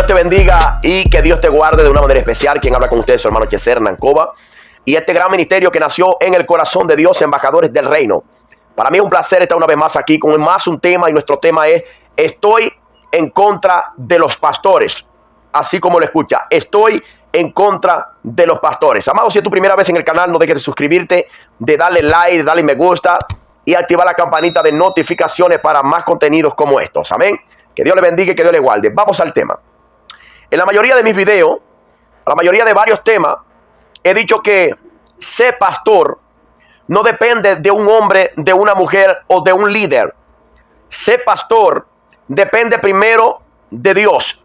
Dios te bendiga y que Dios te guarde de una manera especial. Quien habla con ustedes, su hermano Yeser Nancova. Y este gran ministerio que nació en el corazón de Dios, embajadores del reino. Para mí es un placer estar una vez más aquí con más un tema, y nuestro tema es: estoy en contra de los pastores. Así como lo escucha, estoy en contra de los pastores. Amado, si es tu primera vez en el canal, no dejes de suscribirte, de darle like, de darle me gusta y activar la campanita de notificaciones para más contenidos como estos. Amén. Que Dios le bendiga y que Dios le guarde. Vamos al tema. En la mayoría de mis videos, la mayoría de varios temas, he dicho que ser pastor no depende de un hombre, de una mujer o de un líder. Ser pastor depende primero de Dios.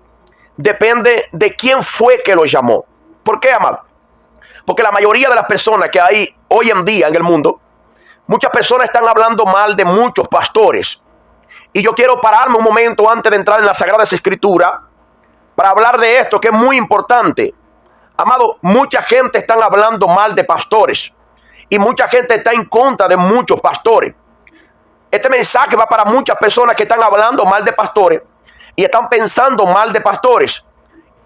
Depende de quién fue que lo llamó. ¿Por qué, amado? Porque la mayoría de las personas que hay hoy en día en el mundo, muchas personas están hablando mal de muchos pastores. Y yo quiero pararme un momento antes de entrar en las Sagradas Escrituras para hablar de esto, que es muy importante. Amado, mucha gente está hablando mal de pastores y mucha gente está en contra de muchos pastores. Este mensaje va para muchas personas que están hablando mal de pastores y están pensando mal de pastores,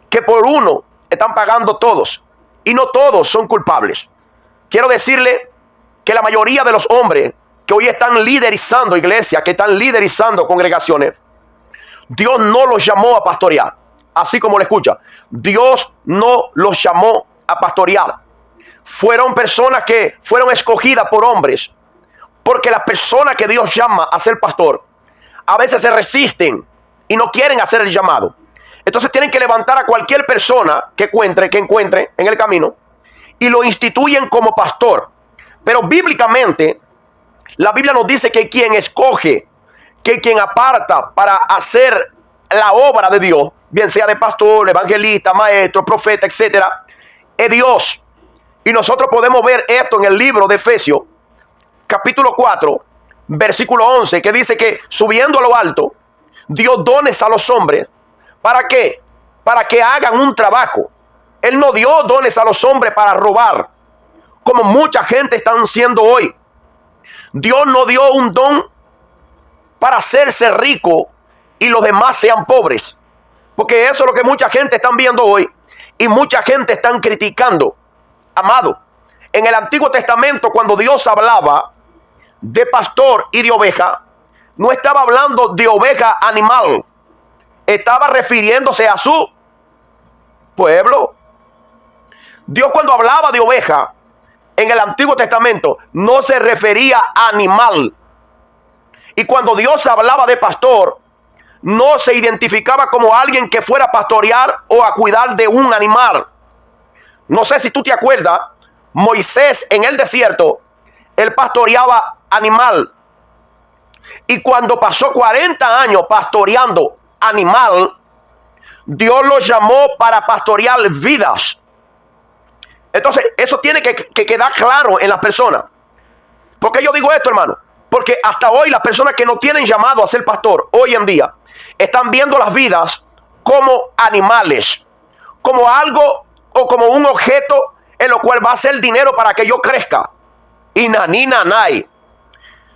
que por uno están pagando todos y no todos son culpables. Quiero decirle que la mayoría de los hombres que hoy están liderizando iglesias, que están liderizando congregaciones, Dios no los llamó a pastorear. Así como lo escucha, Dios no los llamó a pastorear. Fueron personas que fueron escogidas por hombres, porque las personas que Dios llama a ser pastor a veces se resisten y no quieren hacer el llamado. Entonces tienen que levantar a cualquier persona que encuentre en el camino y lo instituyen como pastor. Pero bíblicamente, la Biblia nos dice que quien escoge, que quien aparta para hacer la obra de Dios, bien sea de pastor, evangelista, maestro, profeta, etcétera, es Dios. Y nosotros podemos ver esto en el libro de Efesios, capítulo 4, versículo 11, que dice que subiendo a lo alto, dio dones a los hombres. ¿Para qué? Para que hagan un trabajo. Él no dio dones a los hombres para robar, como mucha gente están haciendo hoy. Dios no dio un don para hacerse rico y los demás sean pobres. Porque eso es lo que mucha gente están viendo hoy y mucha gente están criticando. Amado, en el Antiguo Testamento, cuando Dios hablaba de pastor y de oveja, no estaba hablando de oveja animal. Estaba refiriéndose a su pueblo. Dios, cuando hablaba de oveja en el Antiguo Testamento, no se refería a animal. Y cuando Dios hablaba de pastor, no se identificaba como alguien que fuera a pastorear o a cuidar de un animal. No sé si tú te acuerdas, Moisés en el desierto, él pastoreaba animal. Y cuando pasó 40 años pastoreando animal, Dios lo llamó para pastorear vidas. Entonces, eso tiene que quedar claro en las personas. ¿Por qué yo digo esto, hermano? Porque hasta hoy las personas que no tienen llamado a ser pastor, hoy en día, están viendo las vidas como animales, como algo o como un objeto en lo cual va a hacer dinero para que yo crezca. Y nanay.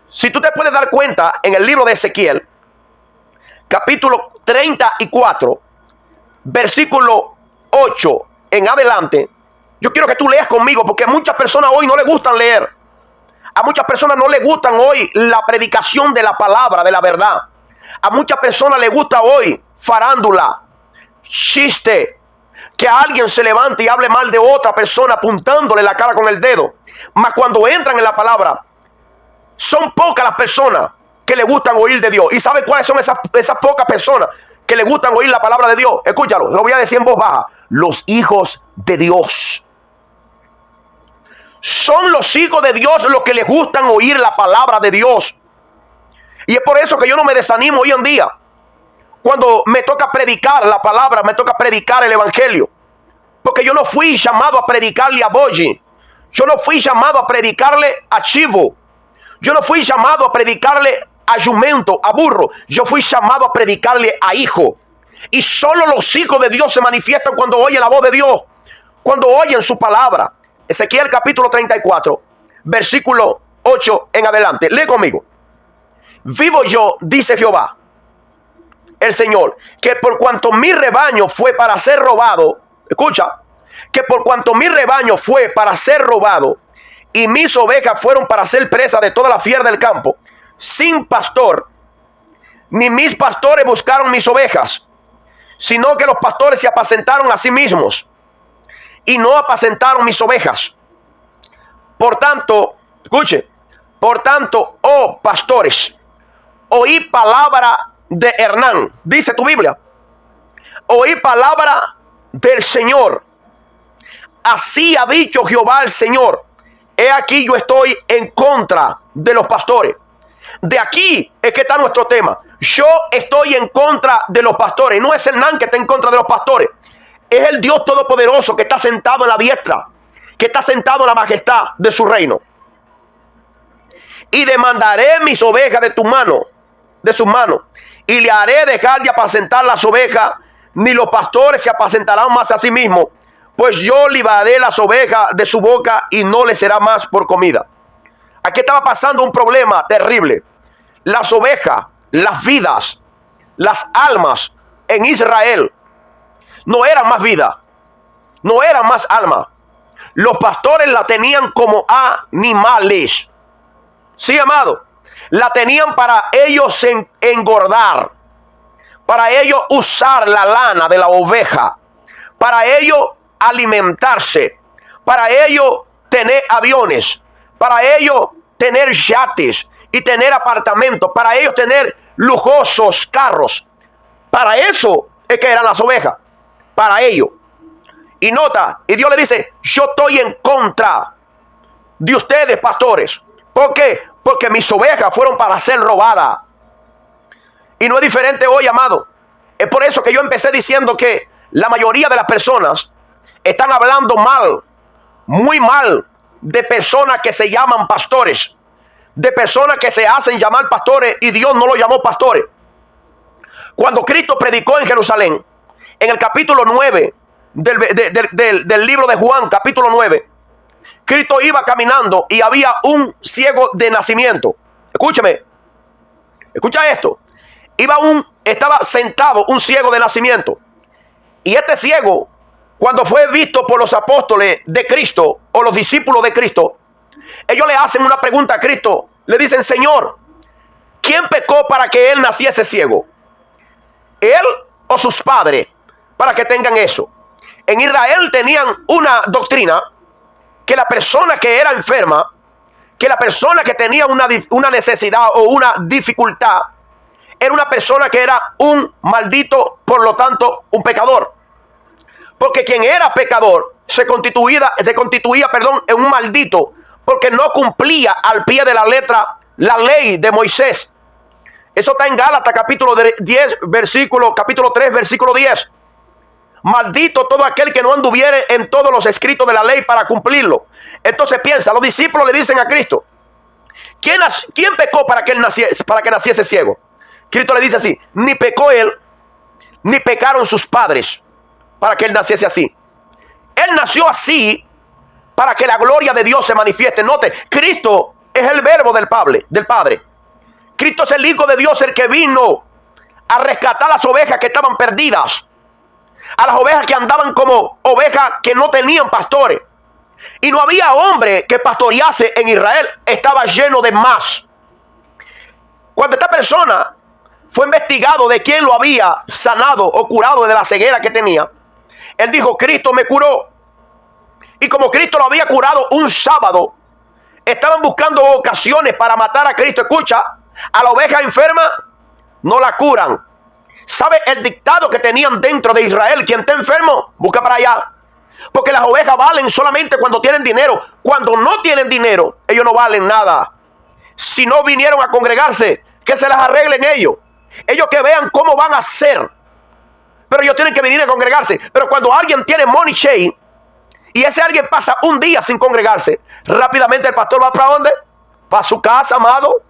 Si tú te puedes dar cuenta, en el libro de Ezequiel, capítulo 34, versículo 8 en adelante, yo quiero que tú leas conmigo, porque a muchas personas hoy no les gustan leer. A muchas personas no les gustan hoy la predicación de la palabra, de la verdad. A muchas personas les gusta hoy farándula, chiste, que alguien se levante y hable mal de otra persona apuntándole la cara con el dedo. Mas cuando entran en la palabra, son pocas las personas que le gustan oír de Dios. ¿Y sabe cuáles son esas pocas personas que le gustan oír la palabra de Dios? Escúchalo, lo voy a decir en voz baja. Los hijos de Dios. Son los hijos de Dios los que les gustan oír la palabra de Dios. Y es por eso que yo no me desanimo hoy en día. Cuando me toca predicar la palabra, me toca predicar el evangelio. Porque yo no fui llamado a predicarle a Boyi. Yo no fui llamado a predicarle a Chivo. Yo no fui llamado a predicarle a jumento, a burro. Yo fui llamado a predicarle a hijo. Y solo los hijos de Dios se manifiestan cuando oyen la voz de Dios, cuando oyen su palabra. Ezequiel capítulo 34, versículo 8 en adelante. Lee conmigo. Vivo yo, dice Jehová, el Señor, que por cuanto mi rebaño fue para ser robado, escucha, que por cuanto mi rebaño fue para ser robado y mis ovejas fueron para ser presa de toda la fiera del campo, sin pastor, ni mis pastores buscaron mis ovejas, sino que los pastores se apacentaron a sí mismos y no apacentaron mis ovejas. Por tanto, escuche, por tanto, oh pastores, oí palabra de Hernán, dice tu Biblia, oí palabra del Señor. Así ha dicho Jehová el Señor: he aquí yo estoy en contra de los pastores. De aquí es que está nuestro tema. Yo estoy en contra de los pastores. No es Hernán que está en contra de los pastores. Es el Dios Todopoderoso que está sentado en la diestra, que está sentado en la majestad de su reino. Y demandaré mis ovejas de tu mano, de sus manos, y le haré dejar de apacentar las ovejas, ni los pastores se apacentarán más a sí mismos, pues yo libraré las ovejas de su boca y no les será más por comida. Aquí estaba pasando un problema terrible. Las ovejas, las vidas, las almas en Israel no eran más vida, no eran más alma. Los pastores la tenían como animales. Sí, amado. La tenían para ellos engordar, para ellos usar la lana de la oveja, para ellos alimentarse, para ellos tener aviones, para ellos tener yates y tener apartamentos, para ellos tener lujosos carros. Para eso es que eran las ovejas, para ellos. Y nota, y Dios le dice: yo estoy en contra de ustedes, pastores. ¿Por qué? Porque mis ovejas fueron para ser robadas. Y no es diferente hoy, amado. Es por eso que yo empecé diciendo que la mayoría de las personas están hablando mal, muy mal, de personas que se llaman pastores, de personas que se hacen llamar pastores y Dios no los llamó pastores. Cuando Cristo predicó en Jerusalén, en el capítulo 9 del libro de Juan, capítulo 9, Cristo iba caminando y había un ciego de nacimiento. Escúchame, escucha esto. Estaba sentado un ciego de nacimiento. Y este ciego, cuando fue visto por los apóstoles de Cristo o los discípulos de Cristo, ellos le hacen una pregunta a Cristo. Le dicen: Señor, ¿quién pecó para que él naciese ciego? ¿Él o sus padres? Para que tengan eso. En Israel tenían una doctrina que la persona que era enferma, que la persona que tenía una necesidad o una dificultad, era una persona que era un maldito, por lo tanto, un pecador. Porque quien era pecador se constituía en un maldito, porque no cumplía al pie de la letra la ley de Moisés. Eso está en Gálatas capítulo 10, capítulo 3, versículo 10. Maldito todo aquel que no anduviere en todos los escritos de la ley para cumplirlo. Entonces piensa, los discípulos le dicen a Cristo: ¿quién pecó para que naciese ciego? Cristo le dice así: ni pecó él, ni pecaron sus padres para que él naciese así. Él nació así para que la gloria de Dios se manifieste. Note, Cristo es el verbo del Padre. Cristo es el Hijo de Dios, el que vino a rescatar las ovejas que estaban perdidas, a las ovejas que andaban como ovejas que no tenían pastores. Y no había hombre que pastorease en Israel. Estaba lleno de más. Cuando esta persona fue investigado de quién lo había sanado o curado de la ceguera que tenía, él dijo: Cristo me curó. Y como Cristo lo había curado un sábado, estaban buscando ocasiones para matar a Cristo. Escucha, a la oveja enferma no la curan. ¿Sabe el dictado que tenían dentro de Israel? Quien está enfermo, busca para allá. Porque las ovejas valen solamente cuando tienen dinero. Cuando no tienen dinero, ellos no valen nada. Si no vinieron a congregarse, que se las arreglen ellos. Ellos que vean cómo van a hacer. Pero ellos tienen que venir a congregarse. Pero cuando alguien tiene money shame y ese alguien pasa un día sin congregarse, rápidamente el pastor va para ¿dónde? Para su casa, amado.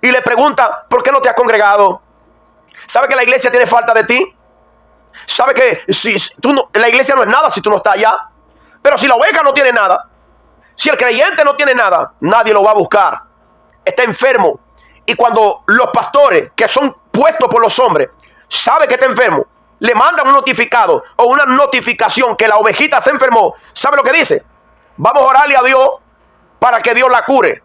Y le pregunta: ¿por qué no te has congregado? ¿Sabe que la iglesia tiene falta de ti? ¿Sabe que la iglesia no es nada si tú no estás allá? Pero si la oveja no tiene nada, si el creyente no tiene nada, nadie lo va a buscar. Está enfermo. Y cuando los pastores, que son puestos por los hombres, sabe que está enfermo, le mandan un notificado o una notificación que la ovejita se enfermó, ¿sabe lo que dice? Vamos a orarle a Dios para que Dios la cure.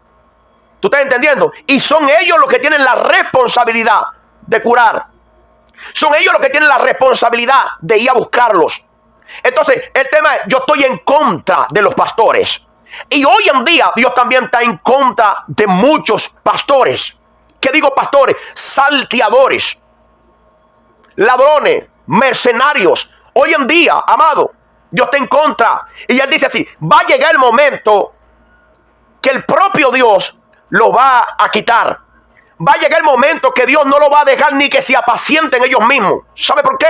¿Tú estás entendiendo? Y son ellos los que tienen la responsabilidad de curar. Son ellos los que tienen la responsabilidad de ir a buscarlos. Entonces, el tema es, yo estoy en contra de los pastores. Y hoy en día, Dios también está en contra de muchos pastores. ¿Qué digo pastores? Salteadores, ladrones, mercenarios. Hoy en día, amado, Dios está en contra. Y Él dice así, va a llegar el momento que el propio Dios lo va a quitar. Va a llegar el momento que Dios no lo va a dejar ni que se apacienten ellos mismos. ¿Sabe por qué?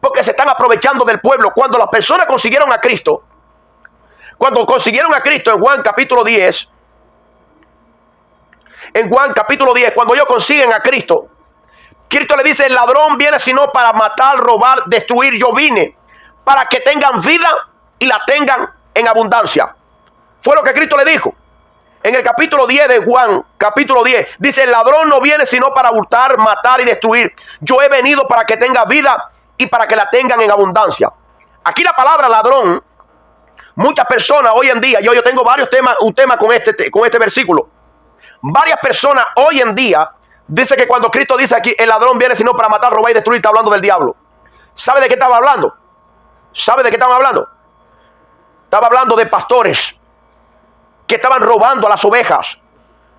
Porque se están aprovechando del pueblo. Cuando las personas consiguieron a Cristo, en Juan capítulo 10, cuando ellos consiguen a Cristo, Cristo le dice, el ladrón viene sino para matar, robar, destruir. Yo vine para que tengan vida y la tengan en abundancia. Fue lo que Cristo le dijo. En el capítulo 10 de Juan, capítulo 10, dice, el ladrón no viene sino para hurtar, matar y destruir. Yo he venido para que tenga vida y para que la tengan en abundancia. Aquí la palabra ladrón, muchas personas hoy en día, yo tengo varios temas, un tema con este versículo. Varias personas hoy en día dice que cuando Cristo dice aquí, el ladrón viene sino para matar, robar y destruir, está hablando del diablo. ¿Sabe de qué estaba hablando? ¿Sabe de qué estaba hablando? Estaba hablando de pastores que estaban robando a las ovejas,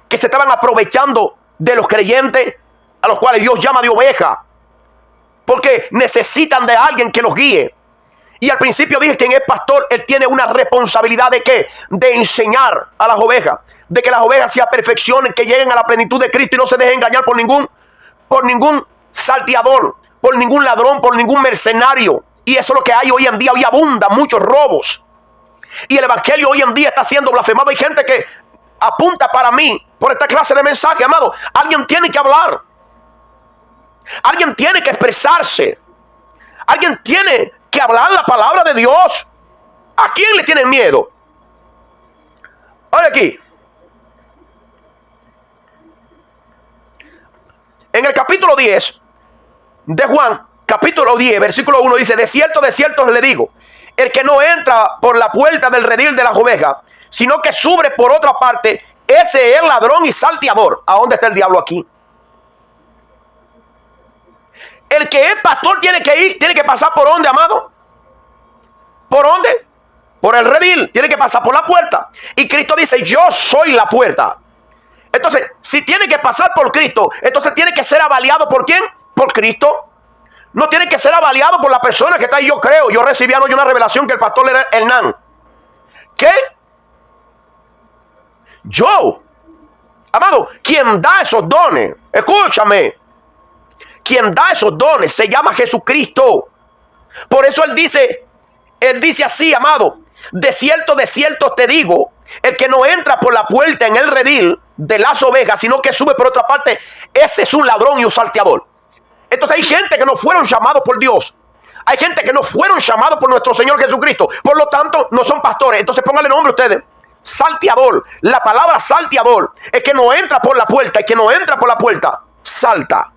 que se estaban aprovechando de los creyentes a los cuales Dios llama de oveja, porque necesitan de alguien que los guíe. Y al principio dije que en el pastor, él tiene una responsabilidad de ¿qué? De enseñar a las ovejas, de que las ovejas se aperfeccionen, que lleguen a la plenitud de Cristo y no se dejen engañar por ningún salteador, por ningún ladrón, por ningún mercenario. Y eso es lo que hay hoy en día. Hoy abundan muchos robos. Y el evangelio hoy en día está siendo blasfemado. Hay gente que apunta para mí por esta clase de mensaje, amado. Alguien tiene que hablar. Alguien tiene que expresarse. Alguien tiene que hablar la palabra de Dios. ¿A quién le tienen miedo? Ahora aquí. En el capítulo 10 de Juan, capítulo 10, versículo 1 dice, de cierto le digo, el que no entra por la puerta del redil de las ovejas, sino que sube por otra parte, ese es ladrón y salteador. ¿A dónde está el diablo aquí? El que es pastor tiene que pasar por ¿dónde, amado? ¿Por dónde? Por el redil, tiene que pasar por la puerta. Y Cristo dice, yo soy la puerta. Entonces, si tiene que pasar por Cristo, entonces tiene que ser avaliado ¿por quién? Por Cristo. No tiene que ser avaliado por la persona que está ahí. Yo recibí anoche una revelación que el pastor era Hernán. ¿Qué? Yo. Amado, quien da esos dones, escúchame, quien da esos dones se llama Jesucristo. Por eso él dice así, amado, de cierto te digo, el que no entra por la puerta en el redil de las ovejas, sino que sube por otra parte, ese es un ladrón y un salteador. Entonces hay gente que no fueron llamados por Dios. Hay gente que no fueron llamados por nuestro Señor Jesucristo. Por lo tanto, no son pastores. Entonces pónganle nombre a ustedes. Salteador. La palabra salteador es que no entra por la puerta. Y que no entra por la puerta, salta.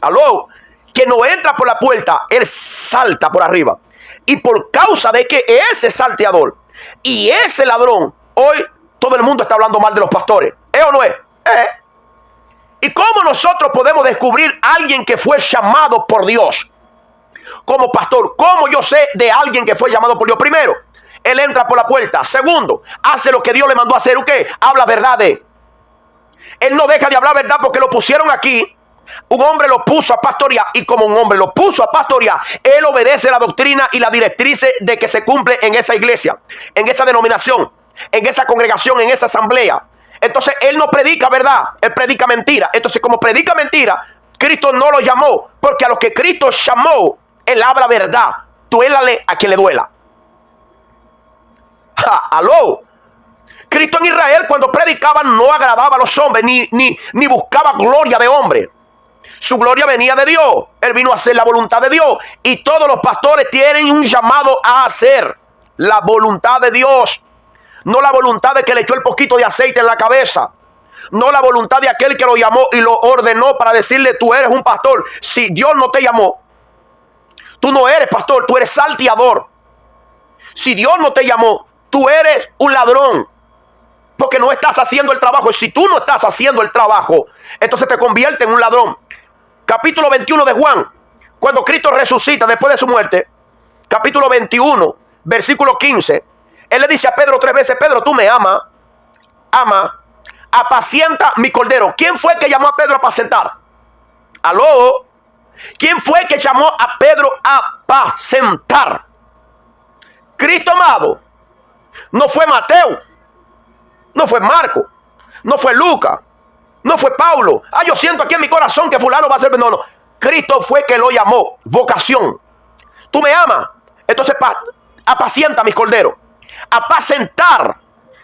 Aló. Que no entra por la puerta, él salta por arriba. Y por causa de que ese salteador y ese ladrón, hoy todo el mundo está hablando mal de los pastores. ¿Es o no es? ¿Y cómo nosotros podemos descubrir a alguien que fue llamado por Dios como pastor? ¿Cómo yo sé de alguien que fue llamado por Dios? Primero, él entra por la puerta. Segundo, hace lo que Dios le mandó a hacer. ¿Qué? Habla verdades. Él no deja de hablar verdad porque lo pusieron aquí. Un hombre lo puso a pastorear, y como un hombre lo puso a pastorear, él obedece la doctrina y la directriz de que se cumple en esa iglesia, en esa denominación, en esa congregación, en esa asamblea. Entonces él no predica verdad, él predica mentira. Entonces, como predica mentira, Cristo no lo llamó, porque a los que Cristo llamó, él habla verdad. Duélale a quien le duela. Aló. Cristo en Israel, cuando predicaba, no agradaba a los hombres, ni buscaba gloria de hombre. Su gloria venía de Dios. Él vino a hacer la voluntad de Dios. Y todos los pastores tienen un llamado a hacer la voluntad de Dios. No la voluntad de que le echó el poquito de aceite en la cabeza. no la voluntad de aquel que lo llamó y lo ordenó para decirle: tú eres un pastor. Si Dios no te llamó, tú no eres pastor, tú eres salteador. Si Dios no te llamó, tú eres un ladrón, porque no estás haciendo el trabajo. Y si tú no estás haciendo el trabajo, entonces te convierte en un ladrón. Capítulo 21 de Juan, cuando Cristo resucita después de su muerte, capítulo 21, versículo 15, Él le dice a Pedro 3 veces: Pedro, tú me amas, apacienta mi cordero. ¿Quién fue que llamó a Pedro a apacentar? ¿Aló? ¿Quién fue que llamó a Pedro a apacentar? Cristo amado. No fue Mateo, no fue Marco, no fue Lucas, no fue Pablo. Yo siento aquí en mi corazón que fulano va a ser. No. Cristo fue que lo llamó. Vocación. Tú me amas, entonces apacienta mis corderos. Apacentar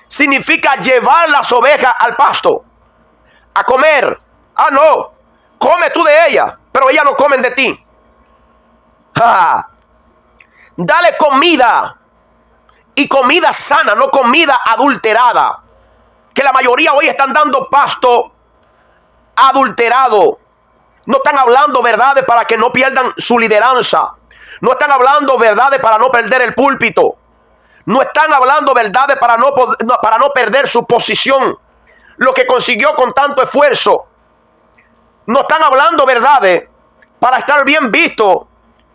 significa llevar las ovejas al pasto, a comer. No, come tú de ellas, pero ellas no comen de ti. Dale comida, y comida sana, no comida adulterada. Que la mayoría hoy están dando pasto adulterado. No están hablando verdades para que no pierdan su lideranza. No están hablando verdades para no perder el púlpito. No están hablando verdades para no perder su posición, lo que consiguió con tanto esfuerzo. No están hablando verdades para estar bien visto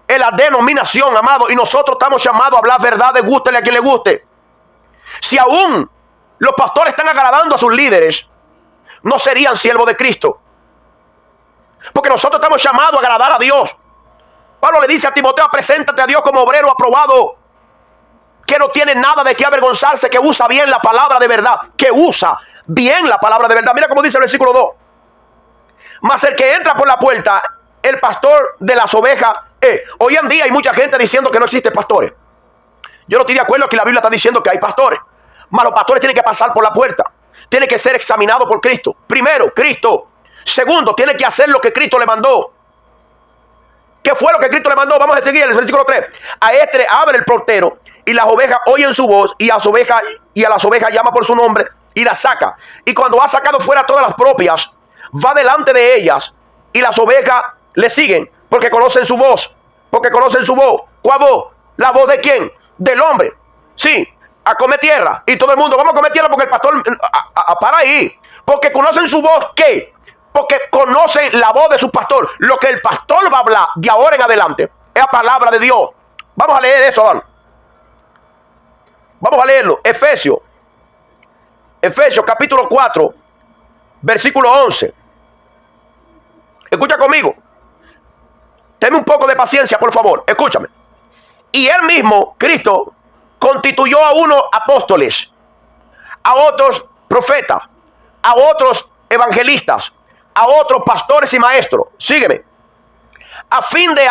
en la denominación, amado. Y nosotros estamos llamados a hablar verdades, gústele a quien le guste. Si aún los pastores están agradando a sus líderes, no serían siervos de Cristo. Porque nosotros estamos llamados a agradar a Dios. Pablo le dice a Timoteo: preséntate a Dios como obrero aprobado, que no tiene nada de qué avergonzarse, que usa bien la palabra de verdad. Que usa bien la palabra de verdad. Mira cómo dice el versículo 2. Mas el que entra por la puerta, el pastor de las ovejas. Hoy en día hay mucha gente diciendo que no existen pastores. Yo no estoy de acuerdo que la Biblia está diciendo que hay pastores. Mas los pastores tienen que pasar por la puerta. Tienen que ser examinados por Cristo. Primero, Cristo. Segundo, tiene que hacer lo que Cristo le mandó. ¿Qué fue lo que Cristo le mandó? Vamos a seguir el versículo 3. A este abre el portero, y las ovejas oyen su voz, y a las ovejas llama por su nombre y las saca. Y cuando ha sacado fuera todas las propias, va delante de ellas, y las ovejas le siguen, porque conocen su voz. Porque conocen su voz. ¿Cuál voz? ¿La voz de quién? Del hombre. Sí, a comer tierra. Y todo el mundo, vamos a comer tierra porque el pastor, para ahí. Porque conocen su voz, ¿qué? Porque conocen la voz de su pastor. Lo que el pastor va a hablar de ahora en adelante es la palabra de Dios. Vamos a leer eso, ¿vale? Vamos a leerlo. Efesios capítulo 4, versículo 11. Escucha conmigo. Tenme un poco de paciencia, por favor. Escúchame. Y él mismo, Cristo, constituyó a unos apóstoles, a otros profetas, a otros evangelistas, a otros pastores y maestros. Sígueme. A fin de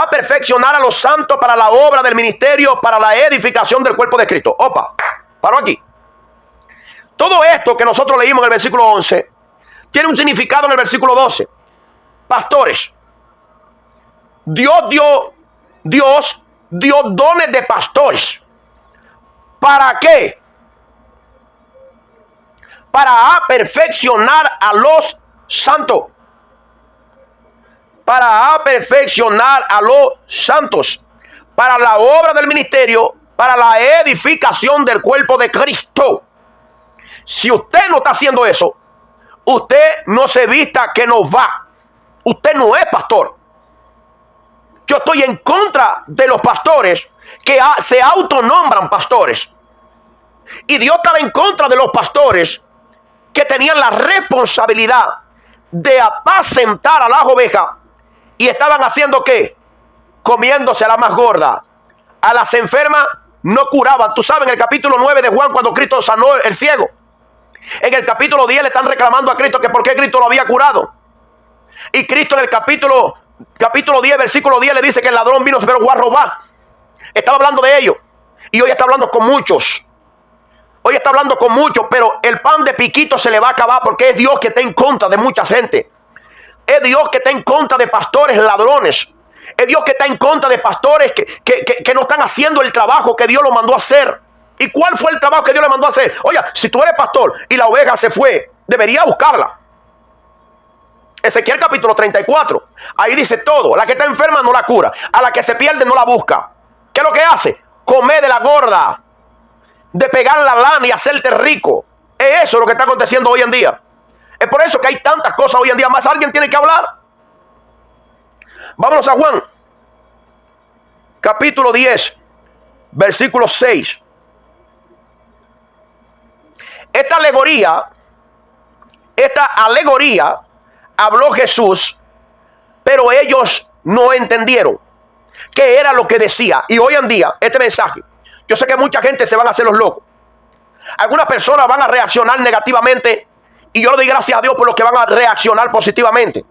perfeccionar a los santos para la obra del ministerio, para la edificación del cuerpo de Cristo. Opa, paro aquí. Todo esto que nosotros leímos en el versículo 11 tiene un significado en el versículo 12. Pastores. Dios dio dones de pastores. ¿Para qué? Para perfeccionar a los santos. Para perfeccionar a los santos. Para la obra del ministerio, para la edificación del cuerpo de Cristo. Si usted no está haciendo eso, usted no se vista que no va. Usted no es pastor. Yo estoy en contra de los pastores que se autonombran pastores. Y Dios estaba en contra de los pastores que tenían la responsabilidad de apacentar a las ovejas y estaban haciendo ¿qué? Comiéndose a la más gorda. A las enfermas no curaban. Tú sabes, en el capítulo 9 de Juan, cuando Cristo sanó el ciego, en el capítulo 10 le están reclamando a Cristo que por qué Cristo lo había curado. Y Cristo en el capítulo 10, versículo 10 le dice que el ladrón vino pero fue a robar. Estaba hablando de ellos. Y hoy está hablando con muchos. Hoy está hablando con muchos, pero el pan de piquito se le va a acabar porque es Dios que está en contra de mucha gente. Es Dios que está en contra de pastores ladrones. Es Dios que está en contra de pastores que no están haciendo el trabajo que Dios los mandó a hacer. ¿Y cuál fue el trabajo que Dios le mandó a hacer? Oye, si tú eres pastor y la oveja se fue, debería buscarla. Ezequiel capítulo 34. Ahí dice todo. La que está enferma no la cura. A la que se pierde no la busca. ¿Qué es lo que hace? Comer de la gorda. De pegar la lana y hacerte rico. Es eso lo que está aconteciendo hoy en día. Es por eso que hay tantas cosas hoy en día. Más alguien tiene que hablar. Vámonos a Juan. Capítulo 10. Versículo 6. Esta alegoría habló Jesús, pero ellos no entendieron qué era lo que decía. Y hoy en día, este mensaje, yo sé que mucha gente se van a hacer los locos. Algunas personas van a reaccionar negativamente y yo le doy gracias a Dios por los que van a reaccionar positivamente.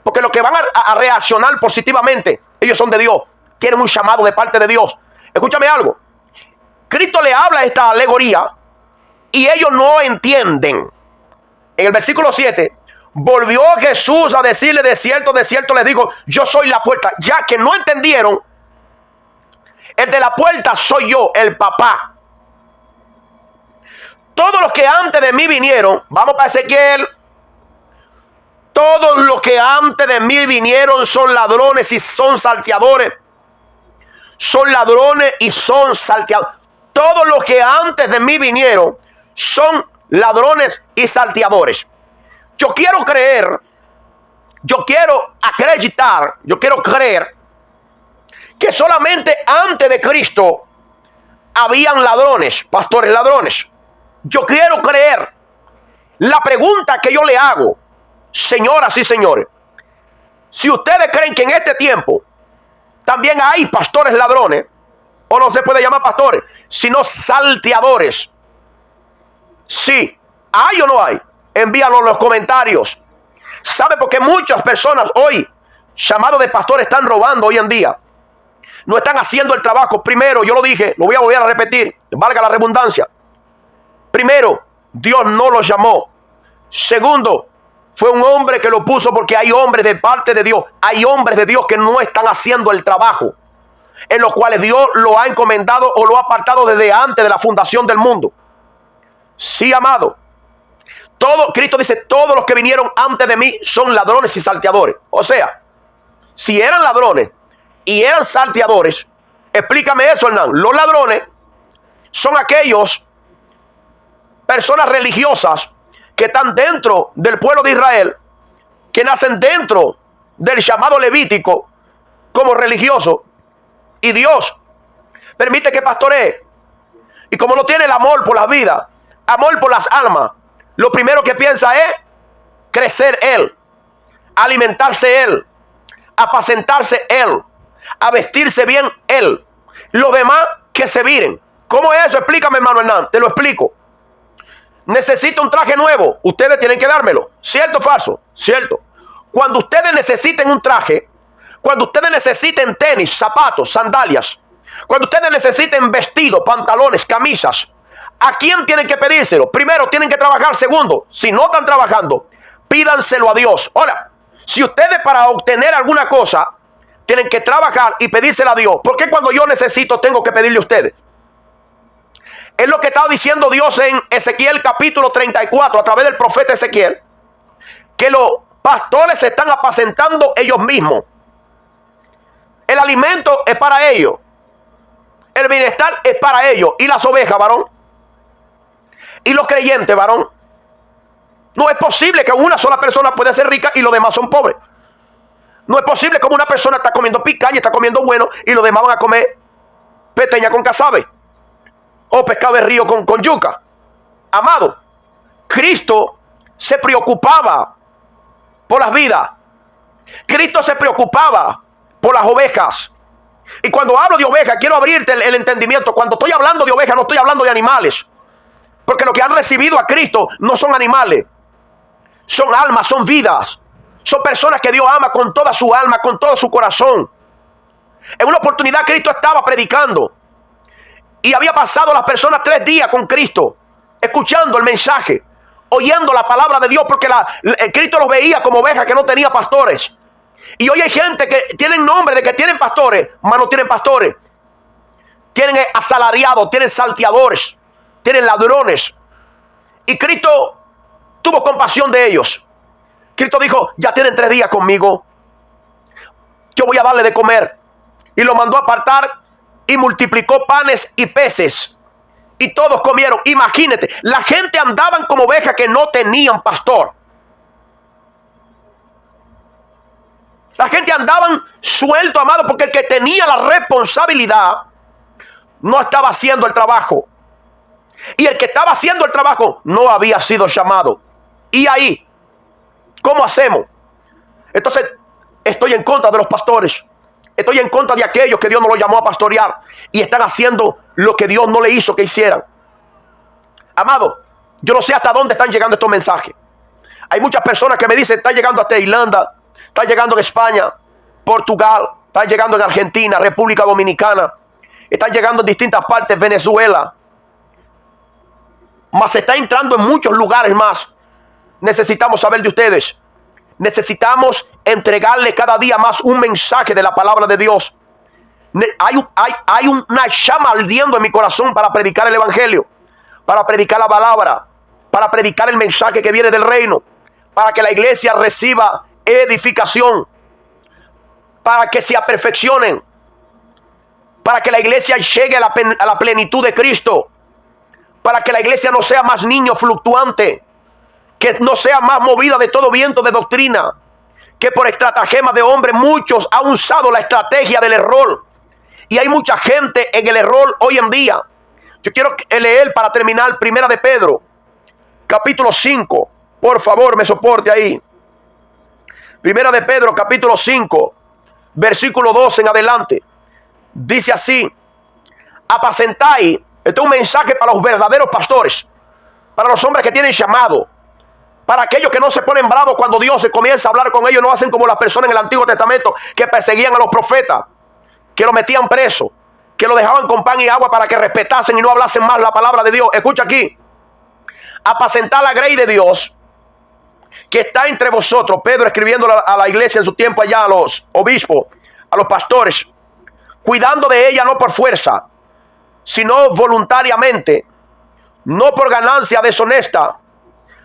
Porque los que van a reaccionar positivamente, ellos son de Dios. Tienen un llamado de parte de Dios. Escúchame algo. Cristo le habla esta alegoría y ellos no entienden. En el versículo 7, volvió Jesús a decirle, de cierto les digo, yo soy la puerta. Ya que no entendieron, el de la puerta soy yo, el papá. Todos los que antes de mí vinieron, vamos para Ezequiel, todos los que antes de mí vinieron son ladrones y son salteadores. Son ladrones y son salteadores. Todos los que antes de mí vinieron son ladrones y salteadores. Yo quiero creer, yo quiero acreditar, yo quiero creer que solamente antes de Cristo habían ladrones, pastores ladrones. Yo quiero creer. La pregunta que yo le hago, señoras y señores, si ustedes creen que en este tiempo también hay pastores ladrones, o no se puede llamar pastores, sino salteadores. Sí, ¿hay o no hay? Envíalo en los comentarios. ¿Sabe por qué muchas personas hoy, llamados de pastores, están robando hoy en día? No están haciendo el trabajo. Primero, yo lo dije, lo voy a volver a repetir, valga la redundancia. Primero, Dios no los llamó. Segundo, fue un hombre que lo puso porque hay hombres de parte de Dios. Hay hombres de Dios que no están haciendo el trabajo, en los cuales Dios lo ha encomendado o lo ha apartado desde antes de la fundación del mundo. Sí, amado. Cristo dice, todos los que vinieron antes de mí son ladrones y salteadores. O sea, si eran ladrones y eran salteadores, explícame eso, Hernán. Los ladrones son aquellos personas religiosas que están dentro del pueblo de Israel, que nacen dentro del llamado levítico como religiosos, y Dios permite que pastoree. Y como no tiene el amor por la vida, amor por las almas, lo primero que piensa es crecer él, alimentarse él, apacentarse él, a vestirse bien él. Los demás que se viren. ¿Cómo es eso? Explícame, hermano Hernán. Te lo explico. Necesito un traje nuevo. Ustedes tienen que dármelo. ¿Cierto o falso? Cierto. Cuando ustedes necesiten un traje, cuando ustedes necesiten tenis, zapatos, sandalias, cuando ustedes necesiten vestidos, pantalones, camisas, ¿a quién tienen que pedírselo? Primero, tienen que trabajar. Segundo, si no están trabajando, pídanselo a Dios. Ahora, si ustedes para obtener alguna cosa tienen que trabajar y pedírsela a Dios, ¿por qué cuando yo necesito tengo que pedirle a ustedes? Es lo que estaba diciendo Dios en Ezequiel capítulo 34 a través del profeta Ezequiel, que los pastores se están apacentando ellos mismos. El alimento es para ellos, el bienestar es para ellos. Y las ovejas, varón, y los creyentes, varón, no es posible que una sola persona pueda ser rica y los demás son pobres. No es posible como una persona está comiendo picaña, está comiendo bueno, y los demás van a comer peteña con casabe o pescado de río con yuca. Amado, Cristo se preocupaba por las vidas. Cristo se preocupaba por las ovejas. Y cuando hablo de ovejas, quiero abrirte el entendimiento. Cuando estoy hablando de ovejas, no estoy hablando de animales. Porque los que han recibido a Cristo no son animales. Son almas, son vidas. Son personas que Dios ama con toda su alma, con todo su corazón. En una oportunidad Cristo estaba predicando. Y había pasado las personas 3 días con Cristo, escuchando el mensaje, oyendo la palabra de Dios, porque Cristo los veía como ovejas que no tenía pastores. Y hoy hay gente que tienen nombre de que tienen pastores, mas no tienen pastores. tienen asalariados, tienen salteadores, tienen ladrones. Y Cristo tuvo compasión de ellos. Cristo dijo, ya tienen 3 días conmigo, yo voy a darle de comer. Y lo mandó a apartar y multiplicó panes y peces. Y todos comieron. Imagínate, la gente andaban como ovejas que no tenían pastor. La gente andaban suelto, amado, porque el que tenía la responsabilidad no estaba haciendo el trabajo. Y el que estaba haciendo el trabajo no había sido llamado. Y ahí, ¿cómo hacemos? Entonces, estoy en contra de los pastores. Estoy en contra de aquellos que Dios no los llamó a pastorear y están haciendo lo que Dios no le hizo que hicieran. Amado, yo no sé hasta dónde están llegando estos mensajes. Hay muchas personas que me dicen, están llegando hasta Irlanda, están llegando en España, Portugal, están llegando en Argentina, República Dominicana, están llegando en distintas partes, Venezuela. Mas se está entrando en muchos lugares más. Necesitamos saber de ustedes. Necesitamos entregarle cada día más un mensaje de la palabra de Dios. Hay una llama ardiendo en mi corazón para predicar el evangelio, para predicar la palabra, para predicar el mensaje que viene del reino, para que la iglesia reciba edificación, para que se aperfeccionen, para que la iglesia llegue a la plenitud de Cristo, para que la iglesia no sea más niño fluctuante, que no sea más movida de todo viento de doctrina, que por estratagema de hombre muchos han usado la estrategia del error. Y hay mucha gente en el error hoy en día. Yo quiero leer para terminar 1 de Pedro, capítulo 5. Por favor, me soporte ahí. 1 de Pedro, capítulo 5, versículo 12 en adelante. Dice así: apacentáis. Este es un mensaje para los verdaderos pastores, para los hombres que tienen llamado, para aquellos que no se ponen bravos cuando Dios se comienza a hablar con ellos. No hacen como las personas en el Antiguo Testamento que perseguían a los profetas, que los metían preso, que los dejaban con pan y agua para que respetasen y no hablasen más la palabra de Dios. Escucha aquí: apacentar la grey de Dios que está entre vosotros. Pedro escribiendo a la iglesia en su tiempo allá, a los obispos, a los pastores, cuidando de ella no por fuerza, sino voluntariamente, no por ganancia deshonesta,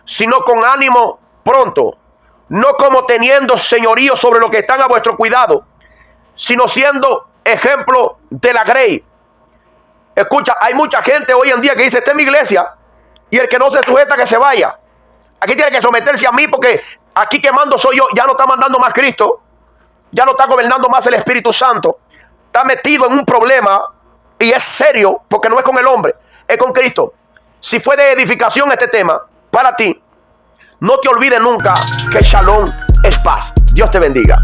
sino con ánimo pronto, no como teniendo señorío sobre lo que están a vuestro cuidado, sino siendo ejemplo de la grey. Escucha, hay mucha gente hoy en día que dice, esta es mi iglesia, y el que no se sujeta que se vaya. Aquí tiene que someterse a mí porque aquí que mando soy yo. Ya no está mandando más Cristo, ya no está gobernando más el Espíritu Santo. Está metido en un problema y es serio, porque no es con el hombre, es con Cristo. Si fue de edificación este tema para ti, no te olvides nunca que Shalom es paz. Dios te bendiga.